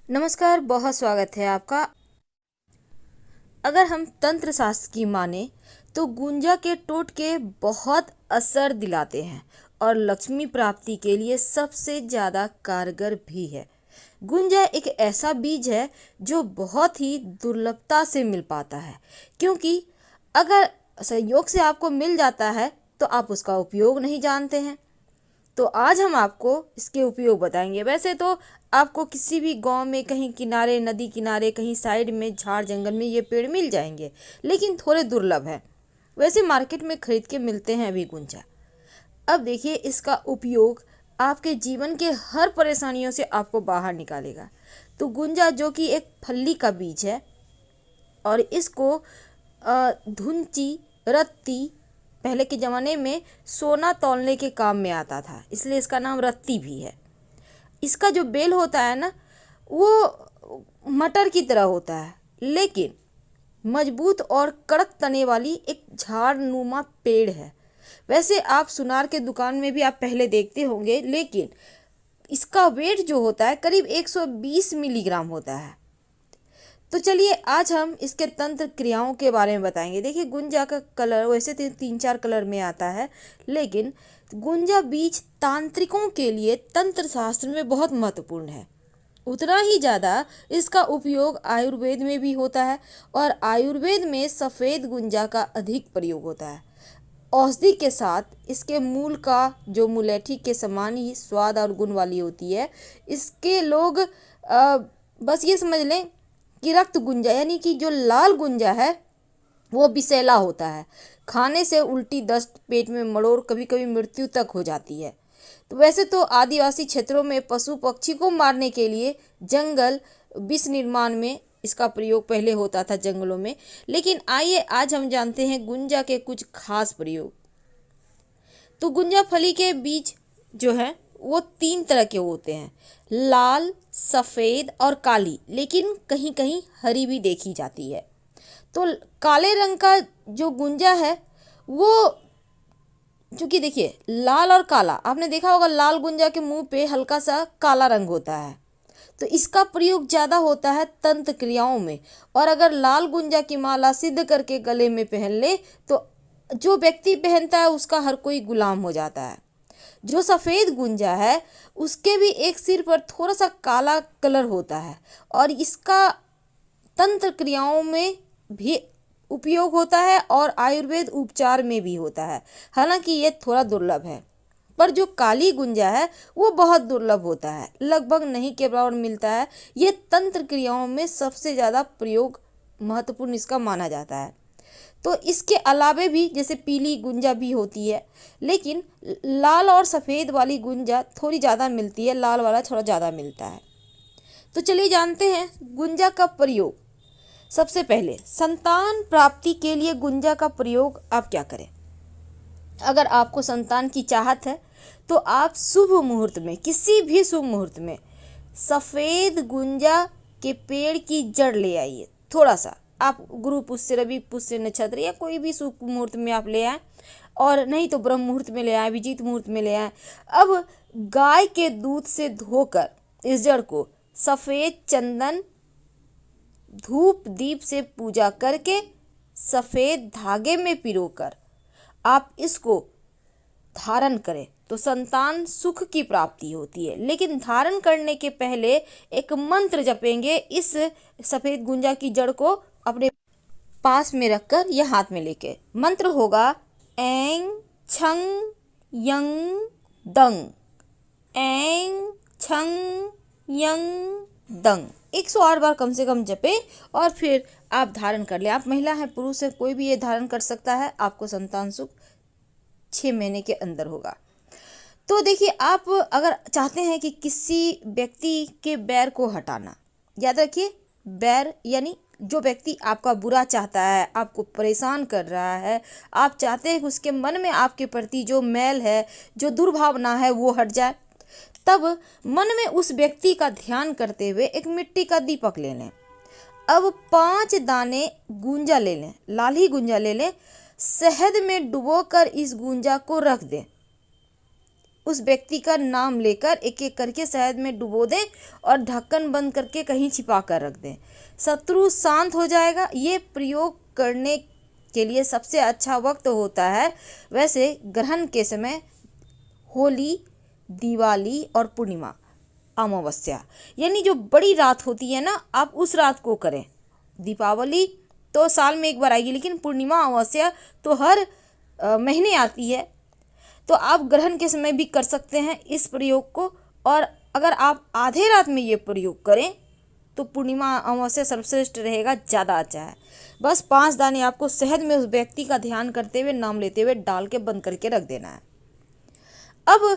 नमस्कार, बहुत स्वागत है आपका। अगर हम तंत्र शास्त्र की माने तो गुंजा के टोटके बहुत असर दिलाते हैं और लक्ष्मी प्राप्ति के लिए सबसे ज़्यादा कारगर भी है। गुंजा एक ऐसा बीज है जो बहुत ही दुर्लभता से मिल पाता है, क्योंकि अगर संयोग से आपको मिल जाता है तो आप उसका उपयोग नहीं जानते हैं। तो आज हम आपको इसके उपयोग बताएंगे। वैसे तो आपको किसी भी गांव में कहीं किनारे, नदी किनारे, कहीं साइड में झाड़ जंगल में ये पेड़ मिल जाएंगे, लेकिन थोड़े दुर्लभ है। वैसे मार्केट में खरीद के मिलते हैं अभी गुंजा। अब देखिए इसका उपयोग आपके जीवन के हर परेशानियों से आपको बाहर निकालेगा। तो गुंजा जो कि एक फली का बीज है और इसको धुंची, रत्ती, पहले के ज़माने में सोना तौलने के काम में आता था, इसलिए इसका नाम रत्ती भी है। इसका जो बेल होता है ना, वो मटर की तरह होता है, लेकिन मजबूत और कड़क तने वाली एक झाड़नुमा पेड़ है। वैसे आप सुनार के दुकान में भी आप पहले देखते होंगे, लेकिन इसका वेट जो होता है करीब 120 मिलीग्राम होता है। तो चलिए आज हम इसके तंत्र क्रियाओं के बारे में बताएंगे। देखिए गुंजा का कलर वैसे तो 3-4 कलर में आता है, लेकिन गुंजा बीज तांत्रिकों के लिए तंत्र शास्त्र में बहुत महत्वपूर्ण है। उतना ही ज़्यादा इसका उपयोग आयुर्वेद में भी होता है और आयुर्वेद में सफ़ेद गुंजा का अधिक प्रयोग होता है। औषधि के साथ इसके मूल का जो मुलेठी के समान ही स्वाद और गुण वाली होती है। इसके लोग बस ये समझ लें कि रक्त गुंजा यानी कि जो लाल गुंजा है वो विषैला होता है, खाने से उल्टी, दस्त, पेट में मरोड़, कभी कभी मृत्यु तक हो जाती है। तो वैसे तो आदिवासी क्षेत्रों में पशु पक्षी को मारने के लिए जंगल विष निर्माण में इसका प्रयोग पहले होता था जंगलों में, लेकिन आइए आज हम जानते हैं गुंजा के कुछ खास प्रयोग। तो गुंजा फली के बीज जो है वो 3 तरह के होते हैं, लाल, सफ़ेद और काली, लेकिन कहीं कहीं हरी भी देखी जाती है। तो काले रंग का जो गुंजा है वो, क्योंकि देखिए लाल और काला, आपने देखा होगा लाल गुंजा के मुंह पे हल्का सा काला रंग होता है, तो इसका प्रयोग ज़्यादा होता है तंत्र क्रियाओं में। और अगर लाल गुंजा की माला सिद्ध करके गले में पहन ले तो जो व्यक्ति पहनता है उसका हर कोई गुलाम हो जाता है। जो सफ़ेद गुंजा है उसके भी एक सिर पर थोड़ा सा काला कलर होता है और इसका तंत्र क्रियाओं में भी उपयोग होता है और आयुर्वेद उपचार में भी होता है। हालांकि ये थोड़ा दुर्लभ है, पर जो काली गुंजा है वो बहुत दुर्लभ होता है, लगभग नहीं के बराबर मिलता है। ये तंत्र क्रियाओं में सबसे ज़्यादा प्रयोग महत्वपूर्ण इसका माना जाता है। तो इसके अलावे भी जैसे पीली गुंजा भी होती है, लेकिन लाल और सफ़ेद वाली गुंजा थोड़ी ज़्यादा मिलती है, लाल वाला थोड़ा ज़्यादा मिलता है। तो चलिए जानते हैं गुंजा का प्रयोग। सबसे पहले संतान प्राप्ति के लिए गुंजा का प्रयोग आप क्या करें। अगर आपको संतान की चाहत है तो आप शुभ मुहूर्त में, किसी भी शुभ मुहूर्त में सफ़ेद गुंजा के पेड़ की जड़ ले आइए। थोड़ा सा आप गुरु पुष्य, रवि पुष्य नक्षत्र या कोई भी शुभ मुहूर्त में आप ले आएँ, और नहीं तो ब्रह्म मुहूर्त में ले आए, अभिजीत मुहूर्त में ले आए। अब गाय के दूध से धोकर इस जड़ को सफ़ेद चंदन, धूप, दीप से पूजा करके सफ़ेद धागे में पिरोकर आप इसको धारण करें तो संतान सुख की प्राप्ति होती है। लेकिन धारण करने के पहले एक मंत्र जपेंगे। इस सफ़ेद गुंजा की जड़ को अपने पास में रखकर या हाथ में लेके मंत्र होगा एंग छंग यंग दंग, एंग छंग यंग दंग 108 बार कम से कम जपे और फिर आप धारण कर ले। आप महिला हैं, पुरुष है, कोई भी ये धारण कर सकता है। आपको संतान सुख 6 महीने के अंदर होगा। तो देखिए आप अगर चाहते हैं कि किसी व्यक्ति के बैर को हटाना, याद रखिए बैर यानी जो व्यक्ति आपका बुरा चाहता है, आपको परेशान कर रहा है, आप चाहते हैं कि उसके मन में आपके प्रति जो मैल है, जो दुर्भावना है वो हट जाए, तब मन में उस व्यक्ति का ध्यान करते हुए एक मिट्टी का दीपक ले लें। अब 5 दाने गुंजा ले लें, लाल ही गुंजा ले लें, शहद में डुबोकर इस गुंजा को रख दें। उस व्यक्ति का नाम लेकर एक एक करके शहद में डुबो दें और ढक्कन बंद करके कहीं छिपा कर रख दें। शत्रु शांत हो जाएगा। ये प्रयोग करने के लिए सबसे अच्छा वक्त होता है वैसे ग्रहण के समय, होली, दिवाली और पूर्णिमा, अमावस्या, यानी जो बड़ी रात होती है ना, आप उस रात को करें। दीपावली तो साल में एक बार आएगी, लेकिन पूर्णिमा अमावस्या तो हर महीने आती है। तो आप ग्रहण के समय भी कर सकते हैं इस प्रयोग को। और अगर आप आधे रात में ये प्रयोग करें तो पूर्णिमा अमावस्या सर्वश्रेष्ठ रहेगा, ज़्यादा अच्छा है। बस 5 दाने आपको शहद में उस व्यक्ति का ध्यान करते हुए, नाम लेते हुए डाल के बंद करके रख देना है। अब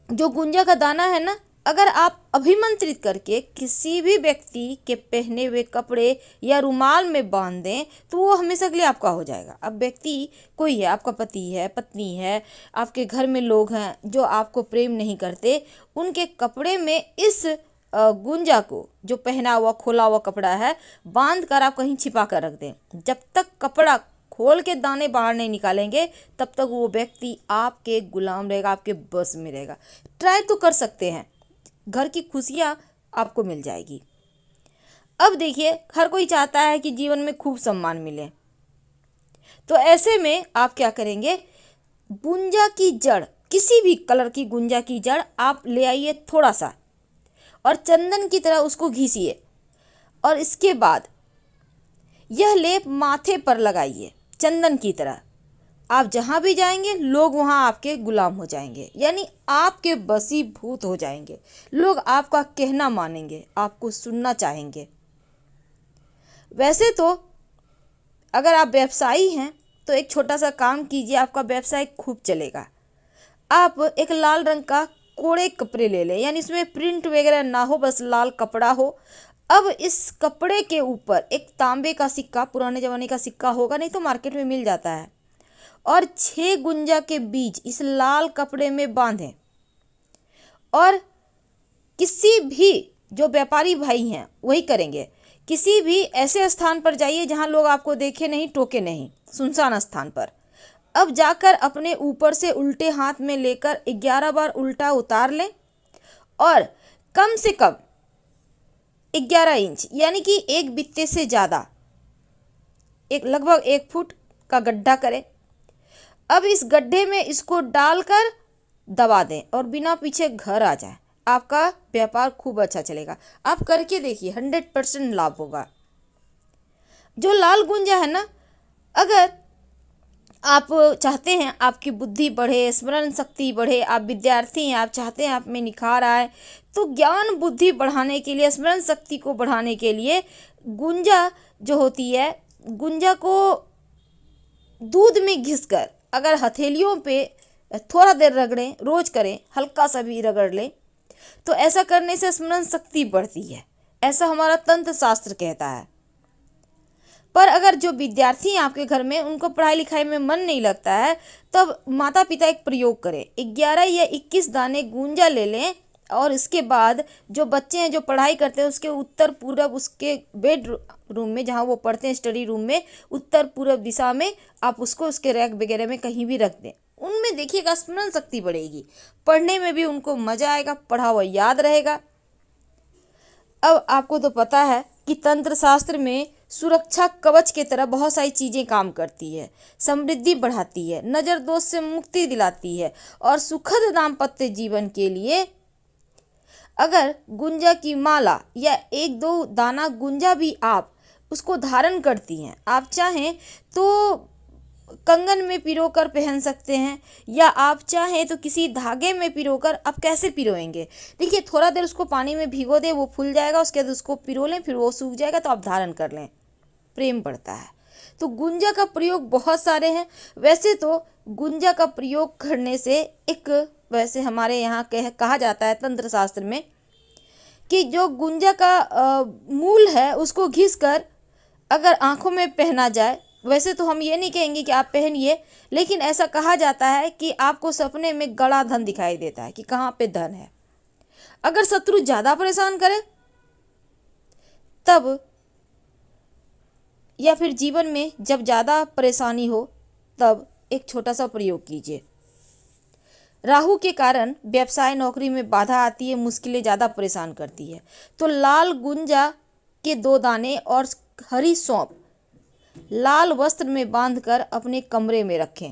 जो गुंजा का दाना है ना, अगर आप अभिमंत्रित करके किसी भी व्यक्ति के पहने हुए कपड़े या रुमाल में बांध दें तो वो हमेशा के लिए आपका हो जाएगा। अब व्यक्ति कोई है, आपका पति है, पत्नी है, आपके घर में लोग हैं जो आपको प्रेम नहीं करते, उनके कपड़े में इस गुंजा को, जो पहना हुआ खोला हुआ कपड़ा है, बांध कर आप कहीं छिपा कर रख दें। जब तक कपड़ा खोल के दाने बाहर नहीं निकालेंगे तब तक वो व्यक्ति आपके गुलाम रहेगा, आपके बस में रहेगा। ट्राई तो कर सकते हैं, घर की खुशियाँ आपको मिल जाएगी। अब देखिए, हर कोई चाहता है कि जीवन में खूब सम्मान मिले, तो ऐसे में आप क्या करेंगे, गुंजा की जड़, किसी भी कलर की गुंजा की जड़ आप ले आइए थोड़ा सा, और चंदन की तरह उसको घिसिए, और इसके बाद यह लेप माथे पर लगाइए चंदन की तरह। आप जहाँ भी जाएंगे लोग वहाँ आपके गुलाम हो जाएंगे, यानी आपके बसीभूत हो जाएंगे। लोग आपका कहना मानेंगे, आपको सुनना चाहेंगे। वैसे तो अगर आप व्यवसायी हैं तो एक छोटा सा काम कीजिए, आपका व्यवसाय खूब चलेगा। आप एक लाल रंग का कोड़े कपड़े ले लें, यानी इसमें प्रिंट वगैरह ना हो, बस लाल कपड़ा हो। अब इस कपड़े के ऊपर एक तांबे का सिक्का, पुराने ज़माने का सिक्का होगा, नहीं तो मार्केट में मिल जाता है, और 6 गुंजा के बीज इस लाल कपड़े में बांधें। और किसी भी जो व्यापारी भाई हैं वही करेंगे, किसी भी ऐसे स्थान पर जाइए जहां लोग आपको देखे नहीं, टोके नहीं, सुनसान स्थान पर। अब जाकर अपने ऊपर से उल्टे हाथ में लेकर 11 बार उल्टा उतार लें, और कम से कम 11 इंच, यानी कि एक बित्ते से ज़्यादा, एक लगभग 1 फुट का गड्ढा करें। अब इस गड्ढे में इसको डालकर दबा दें और बिना पीछे घर आ जाए, आपका व्यापार खूब अच्छा चलेगा। आप करके देखिए, 100% लाभ होगा। जो लाल गुंजा है ना, अगर आप चाहते हैं आपकी बुद्धि बढ़े, स्मरण शक्ति बढ़े, आप विद्यार्थी हैं, आप चाहते हैं आप में निखार आए, तो ज्ञान बुद्धि बढ़ाने के लिए, स्मरण शक्ति को बढ़ाने के लिए गुंजा जो होती है, गुंजा को दूध में घिसकर अगर हथेलियों पे थोड़ा देर रगड़ें, रोज करें, हल्का सा भी रगड़ लें, तो ऐसा करने से स्मरण शक्ति बढ़ती है, ऐसा हमारा तंत्र शास्त्र कहता है। पर अगर जो विद्यार्थी हैं आपके घर में, उनको पढ़ाई लिखाई में मन नहीं लगता है, तब माता पिता एक प्रयोग करें, 11 या 21 दाने गुंजा ले लें, और इसके बाद जो बच्चे हैं जो पढ़ाई करते हैं उसके उत्तर पूर्व, उसके बेड रूम में जहाँ वो पढ़ते हैं, स्टडी रूम में, उत्तर पूर्व दिशा में आप उसको उसके रैक वगैरह में कहीं भी रख दें। उनमें देखिएगा स्मरण शक्ति बढ़ेगी, पढ़ने में भी उनको मजा आएगा, पढ़ा हुआ याद रहेगा। अब आपको तो पता है कि तंत्र शास्त्र में सुरक्षा कवच के तरह बहुत सारी चीज़ें काम करती है, समृद्धि बढ़ाती है, नज़र दोष से मुक्ति दिलाती है, और सुखद दाम्पत्य जीवन के लिए अगर गुंजा की माला या 1-2 दाना गुंजा भी आप उसको धारण करती हैं, आप चाहें तो कंगन में पिरोकर पहन सकते हैं, या आप चाहें तो किसी धागे में पिरोकर। आप कैसे पिरोएंगे, देखिए, थोड़ा देर उसको पानी में भिगो दें, वो फूल जाएगा, उसके बाद उसको पिरो लें, फिर वो सूख जाएगा तो आप धारण कर लें, प्रेम बढ़ता है। तो गुंजा का प्रयोग बहुत सारे हैं। वैसे तो गुंजा का प्रयोग करने से वैसे हमारे यहाँ कहा जाता है तंत्र शास्त्र में कि जो गुंजा का मूल है उसको घिसकर अगर आंखों में पहना जाए, वैसे तो हम ये नहीं कहेंगे कि आप पहनिए, लेकिन ऐसा कहा जाता है कि आपको सपने में गड़ा धन दिखाई देता है कि कहाँ पे धन है। अगर शत्रु ज़्यादा परेशान करे तब, या फिर जीवन में जब ज़्यादा परेशानी हो तब एक छोटा सा प्रयोग कीजिए। राहु के कारण व्यवसाय नौकरी में बाधा आती है, मुश्किलें ज़्यादा परेशान करती है। तो लाल गुंजा के 2 दाने और हरी सौंफ लाल वस्त्र में बांधकर अपने कमरे में रखें।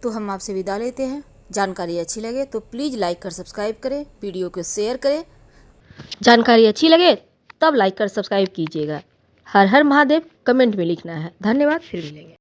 तो हम आपसे विदा लेते हैं। जानकारी अच्छी लगे तो प्लीज़ लाइक कर सब्सक्राइब करें, वीडियो को शेयर करें। जानकारी अच्छी लगे तब लाइक कर सब्सक्राइब कीजिएगा। हर हर महादेव कमेंट में लिखना है। धन्यवाद, फिर मिलेंगे।